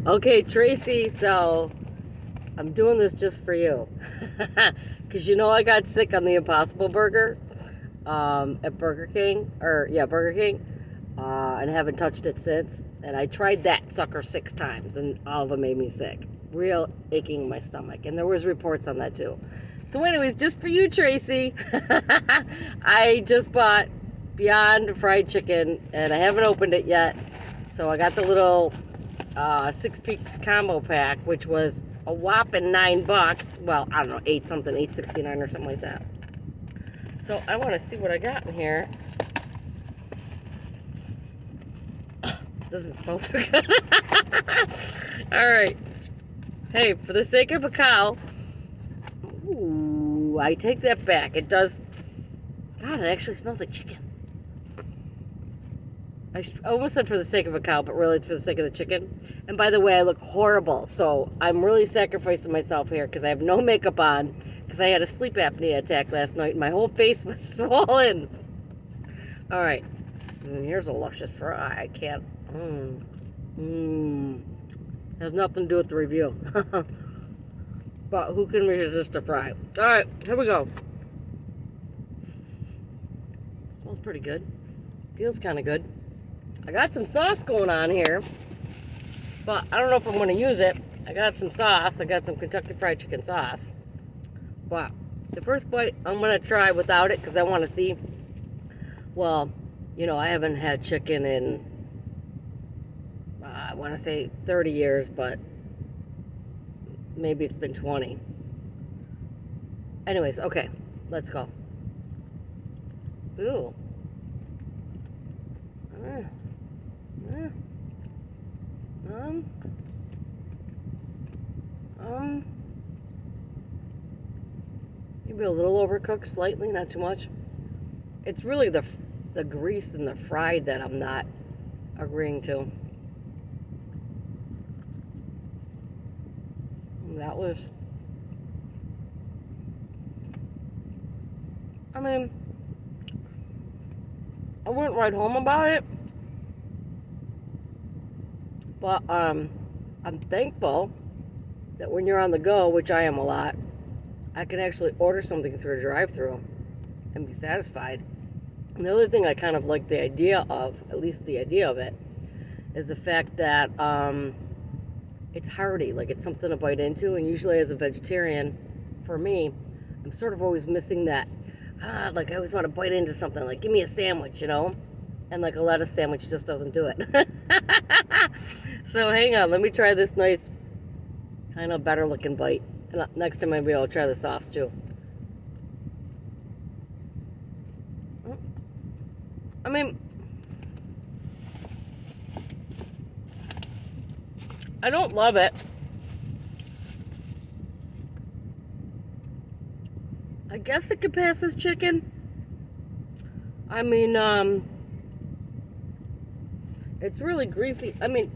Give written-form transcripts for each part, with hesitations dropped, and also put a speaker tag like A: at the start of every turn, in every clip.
A: Okay, Tracy, so I'm doing this just for you. Because you know I got sick on the Impossible Burger at Burger King, Burger King, and haven't touched it since. And I tried that sucker 6 times, and all of them made me sick. Real aching in my stomach. And there was reports on that too. So anyways, just for you, Tracy, I just bought Beyond fried chicken, and I haven't opened it yet. So I got the little 6 piece combo pack, which was a whopping $9. Well, I don't know, 8 something, 8.69 or something like that. So I want to see what I got in here. Doesn't smell too good. All right. Hey, for the sake of a cow, ooh, I take that back. It does. God, it actually smells like chicken. I almost said for the sake of a cow, but really it's for the sake of the chicken. And by the way, I look horrible, so I'm really sacrificing myself here because I have no makeup on because I had a sleep apnea attack last night and my whole face was swollen. All right, and here's a luscious fry. I can't. Has nothing to do with the review. But who can resist a fry? All right, here we go. Smells pretty good. Feels kind of good. I got some sauce going on here, but I don't know if I'm going to use it. I got some sauce. I got some Kentucky Fried Chicken sauce. But the first bite I'm going to try without it because I want to see. Well, you know, I haven't had chicken in, I want to say 30 years, but maybe it's been 20. Anyways, okay, let's go. Ooh. Maybe a little overcooked slightly, not too much. It's really the grease and the fried that I'm not agreeing to. That was, I mean, I wouldn't write home about it, but I'm thankful that when you're on the go, which I am a lot, I can actually order something through a drive-thru and be satisfied. And the other thing I kind of like the idea of, at least the idea of it, is the fact that it's hearty, like it's something to bite into. And usually as a vegetarian, for me, I'm sort of always missing that. Like I always want to bite into something, like give me a sandwich, you know? And like a lettuce sandwich just doesn't do it. So hang on, let me try this nice, kind of better looking bite. And next time maybe I'll try the sauce too. I mean, I don't love it. I guess it could pass as chicken. I mean, it's really greasy. I mean,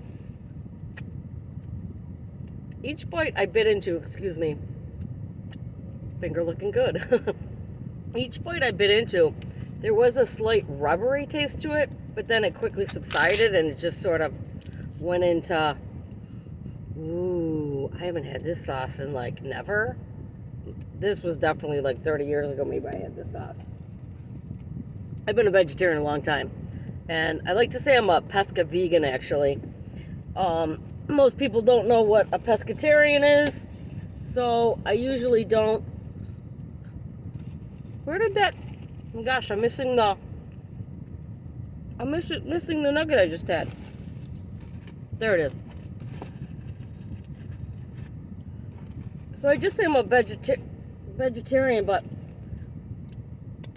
A: each bite I bit into, excuse me, finger looking good. Each bite I bit into, there was a slight rubbery taste to it, but then it quickly subsided and it just sort of went into, ooh, I haven't had this sauce in like never. This was definitely like 30 years ago, maybe I had this sauce. I've been a vegetarian a long time. And I like to say I'm a pesca vegan, actually. Most people don't know what a pescatarian is, so I usually don't. Where did that? Oh gosh, I'm missing the nugget I just had. There it is. So I just say I'm a vegetarian, but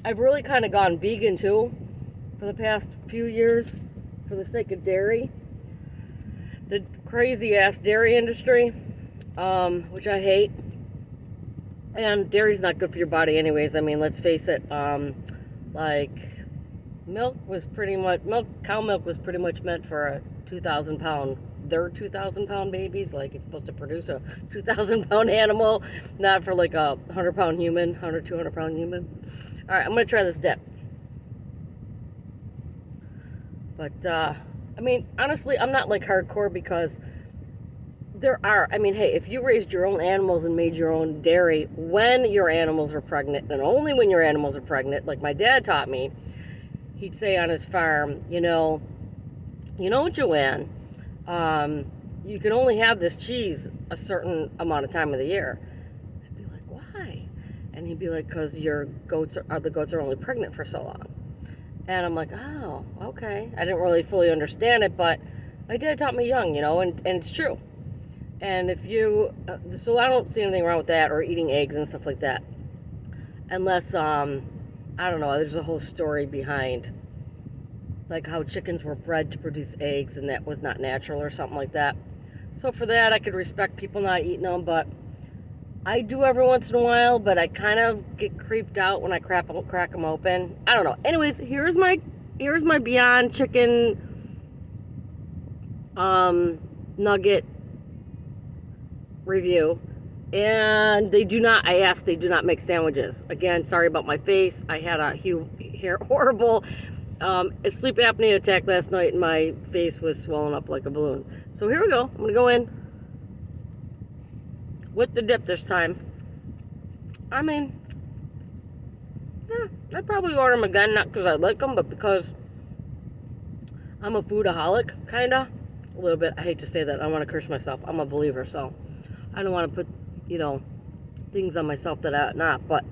A: I've really kind of gone vegan too for the past few years for the sake of dairy. The crazy ass dairy industry, which I hate. And dairy's not good for your body anyways. I mean, let's face it, like cow milk was pretty much meant for a 2,000 pound, their 2,000 pound babies. Like it's supposed to produce a 2,000 pound animal, not for like a 100 pound human, 100, 200 pound human. All right, I'm gonna try this dip. But I mean, honestly, I'm not like hardcore because there are, I mean, hey, if you raised your own animals and made your own dairy when your animals were pregnant and only when your animals are pregnant, like my dad taught me, he'd say on his farm, JoAnne, you can only have this cheese a certain amount of time of the year. I'd be like, why? And he'd be like, because the goats are only pregnant for so long. And I'm like, oh, okay. I didn't really fully understand it, but my dad taught me young, and it's true. And if you, so I don't see anything wrong with that or eating eggs and stuff like that. Unless, I don't know, there's a whole story behind like how chickens were bred to produce eggs and that was not natural or something like that. So for that, I could respect people not eating them, but I do every once in a while, but I kind of get creeped out when I crack them open. I don't know. Anyways, here's my Beyond chicken nugget review. And they do not make sandwiches. Again, sorry about my face. I had a horrible sleep apnea attack last night and my face was swollen up like a balloon. So here we go. I'm going to go in with the dip this time. I mean, yeah, I'd probably order them again, not because I like them, but because I'm a foodaholic, kind of. A little bit. I hate to say that. I don't want to curse myself. I'm a believer, so I don't want to put, things on myself that I'm not. But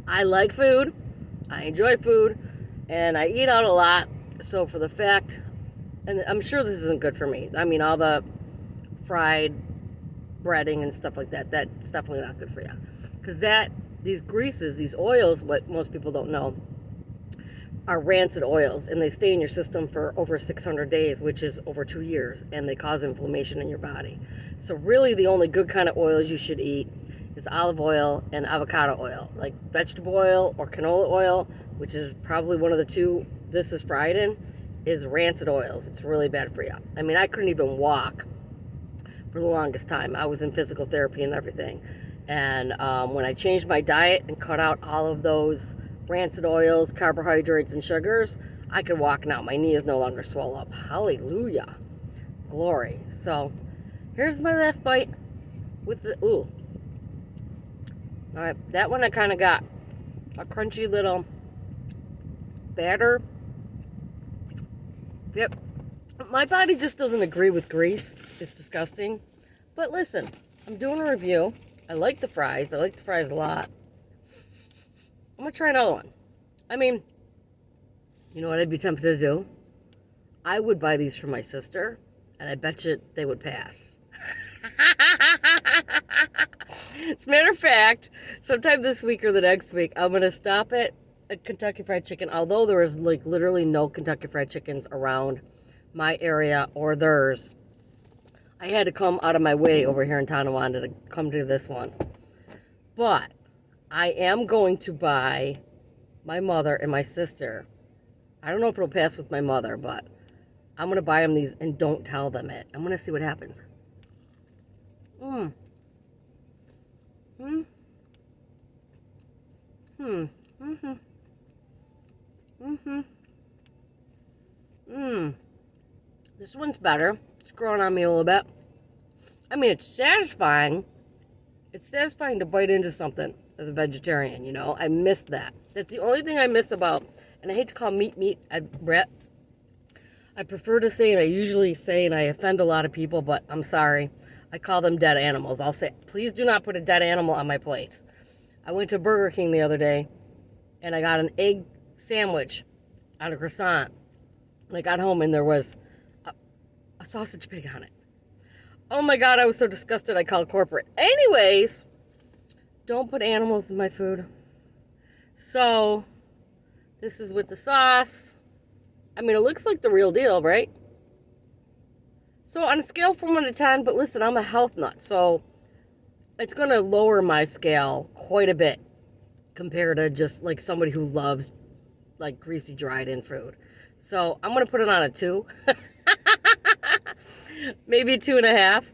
A: I like food. I enjoy food. And I eat out a lot. So for the fact, and I'm sure this isn't good for me. I mean, all the fried breading and stuff like that, that's definitely not good for you. Because these greases, these oils, what most people don't know, are rancid oils. And they stay in your system for over 600 days, which is over 2 years. And they cause inflammation in your body. So really the only good kind of oils you should eat is olive oil and avocado oil. Like vegetable oil or canola oil, which is probably one of the two this is fried in, is rancid oils. It's really bad for you. I mean, I couldn't even walk for the longest time. I was in physical therapy and everything. And when I changed my diet and cut out all of those rancid oils, carbohydrates, and sugars, I could walk now. My knee is no longer swollen up. Hallelujah. Glory. So here's my last bite with the, ooh. All right, that one I kind of got a crunchy little batter. Yep. My body just doesn't agree with grease. It's disgusting. But listen, I'm doing a review. I like the fries. I like the fries a lot. I'm going to try another one. I mean, you know what I'd be tempted to do? I would buy these for my sister, and I bet you they would pass. As a matter of fact, sometime this week or the next week, I'm going to stop at a Kentucky Fried Chicken, although there is like literally no Kentucky Fried Chickens around my area or theirs. I had to come out of my way over here in Tonawanda to come to this one. But I am going to buy my mother and my sister. I don't know if it'll pass with my mother, but I'm going to buy them these and don't tell them it. I'm going to see what happens. This one's better. It's growing on me a little bit. I mean, it's satisfying. It's satisfying to bite into something as a vegetarian, I miss that. That's the only thing I miss about, and I hate to call meat. I prefer to say, and I usually say, and I offend a lot of people, but I'm sorry. I call them dead animals. I'll say, please do not put a dead animal on my plate. I went to Burger King the other day, and I got an egg sandwich on a croissant. And I got home, and there was a sausage pig on it. Oh my God, I was so disgusted, I called corporate. Anyways, don't put animals in my food. So, this is with the sauce. I mean, it looks like the real deal, right? So, on a scale from 1 to 10, but listen, I'm a health nut, so it's going to lower my scale quite a bit compared to just like somebody who loves like greasy dried in food. So, I'm going to put it on a 2. Maybe a 2.5.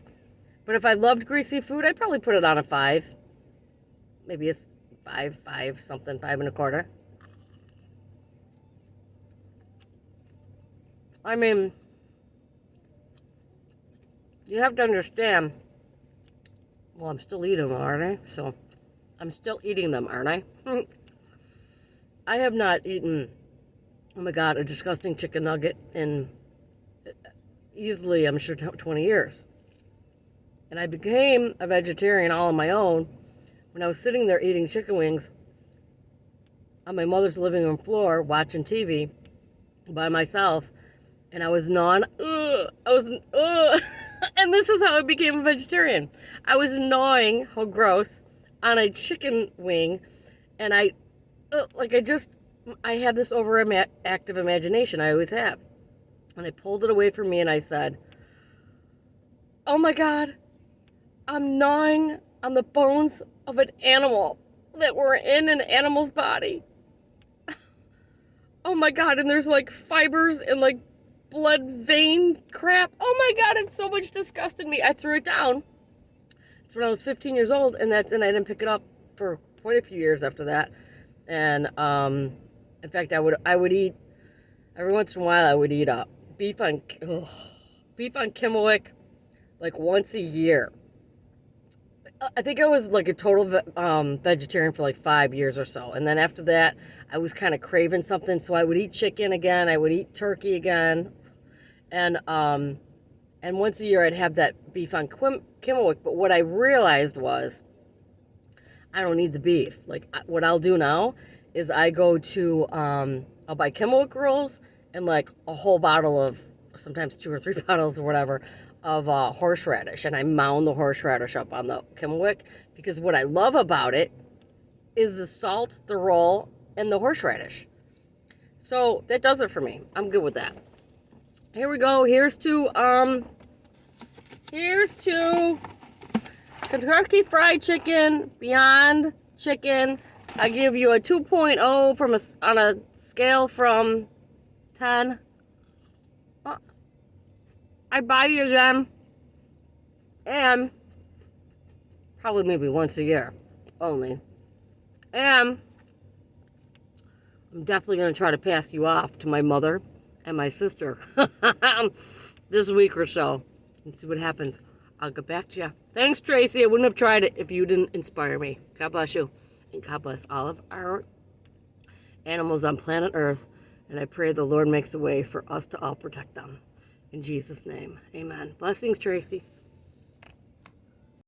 A: But if I loved greasy food, I'd probably put it on a 5. Maybe it's 5 something, 5 1/4. I mean, you have to understand. Well, I'm still eating them, aren't I? So, I'm still eating them, aren't I? I have not eaten, oh my God, a disgusting chicken nugget in easily, I'm sure, 20 years. And I became a vegetarian all on my own when I was sitting there eating chicken wings on my mother's living room floor watching TV by myself. And I was and this is how I became a vegetarian. I was gnawing, how gross, on a chicken wing. And I had this overactive imagination. I always have. And I pulled it away from me and I said, oh my God, I'm gnawing on the bones of an animal that were in an animal's body. Oh my God, and there's like fibers and like blood vein crap. Oh my God, it's so much disgusted me. I threw it down. It's when I was 15 years old, and I didn't pick it up for quite a few years after that. And in fact, I would eat every once in a while. I would eat beef on Kimmelwick like once a year. I think I was like a total vegetarian for like 5 years or so. And then after that, I was kind of craving something. So I would eat chicken again. I would eat turkey again. And once a year, I'd have that beef on Kimmelwick. But what I realized was I don't need the beef. Like, what I'll do now is I go to, I'll buy Kimmelwick rolls and like a whole bottle of, sometimes 2 or 3 bottles or whatever, of horseradish, and I mound the horseradish up on the Kimmelwick, because what I love about it is the salt, the roll, and the horseradish. So that does it for me. I'm good with that. Here we go. Here's to Kentucky Fried Chicken Beyond Chicken. I give you a 2.0 on a scale from 10. I buy you them, and probably maybe once a year only. And I'm definitely going to try to pass you off to my mother and my sister this week or so and see what happens. I'll get back to you. Thanks, Tracy. I wouldn't have tried it if you didn't inspire me. God bless you. And God bless all of our animals on planet Earth. And I pray the Lord makes a way for us to all protect them. In Jesus' name, amen. Blessings, Tracy.